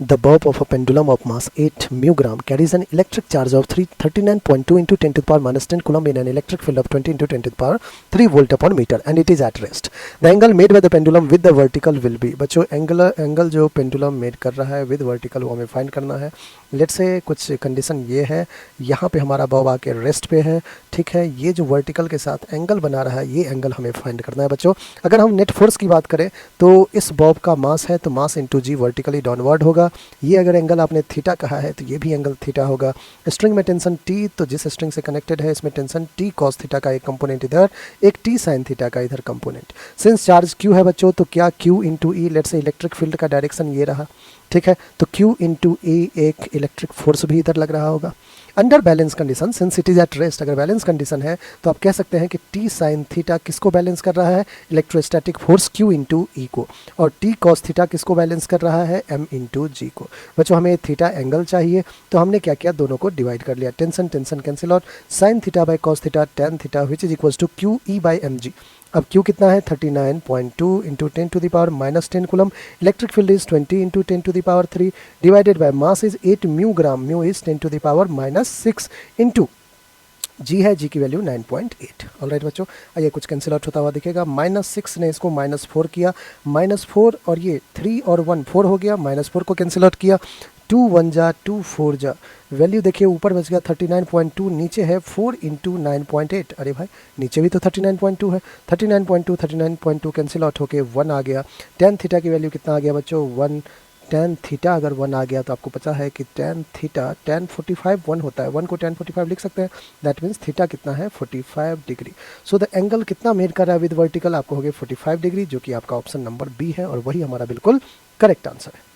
The bulb of a pendulum of mass 8 mu gram carries an electric charge of 39.2 into 10 to the power minus 10 coulomb in an electric field of 20 into 10 to the power 3 volt upon meter and it is at rest. The angle made by the pendulum with the vertical will be, बच्चों angle जो pendulum made कर रहा है with vertical वो हमें find करना है. Let's say कुछ कंडीशन ये है, यहाँ पे हमारा बॉब आके रेस्ट पे है, ठीक है. ये जो वर्टिकल के साथ एंगल बना रहा है ये एंगल हमें फाइंड करना है. बच्चों अगर हम नेट फोर्स की बात करें तो इस बॉब का मास है तो मास इंटू जी वर्टिकली डाउनवर्ड होगा. ये अगर एंगल आपने थीटा कहा है तो ये भी एंगल थीटा होगा. स्ट्रिंग में टेंशन टी, तो जिस स्ट्रिंग से कनेक्टेड है इसमें टेंशन टी कॉस थीटा का एक कंपोनेंट इधर, एक टी साइन थीटा का इधर कंपोनेंट. सिंस चार्ज क्यू है बच्चों तो क्या Q into E, let's say electric field का डायरेक्शन ये रहा, ठीक है, तो Q इंटू ए एक इलेक्ट्रिक फोर्स भी इधर लग रहा होगा. Under balance condition since it is at rest, अगर बैलेंस कंडीशन है तो आप कह सकते हैं कि टी साइन थीटा किसको बैलेंस कर रहा है, इलेक्ट्रोस्टैटिक फोर्स Q इंटू ई को, और टी कॉस थीटा किसको बैलेंस कर रहा है, M इंटू जी को. बच्चों हमें थीटा एंगल चाहिए तो हमने क्या किया, दोनों को डिवाइड कर लिया. Tension tension cancel out, sine theta by cos theta tan theta which is equals to Q E by M G. अब Q कितना है 39.2 into 10 to the power minus 10 coulomb, electric field is 20 into 10 to the power 3 divided by mass is 8 mu gram, mu is 10 to the power minus 6 into जी है, जी की value 9.8. Alright बच्चों, आइए कुछ cancel out होता हुआ दिखेगा. -6 ने इसको -4 किया, -4 और ये 3 और 1 4 हो गया, -4 को कैंसिल आउट किया, 2 1 जा 2 4 जा, वैल्यू देखिए ऊपर बच गया 39.2, नीचे है 4 इंटू 9.8. अरे भाई नीचे भी तो 39.2 है, 39.2 कैंसिल आउट होके 1 आ गया. टेन थीटा की वैल्यू कितना आ गया बच्चों 1. टेन थीटा अगर 1 आ गया तो आपको पता है कि टेन थीटा tan 45 1 होता है, 1 को tan 45 लिख सकते हैं. दैट मीन्स थीटा कितना है 45 डिग्री. सो द एंगल कितना मेड कर रहा है विद वर्टिकल, आपको हो गया 45 डिग्री, जो कि आपका ऑप्शन नंबर बी है और वही हमारा बिल्कुल करेक्ट आंसर है.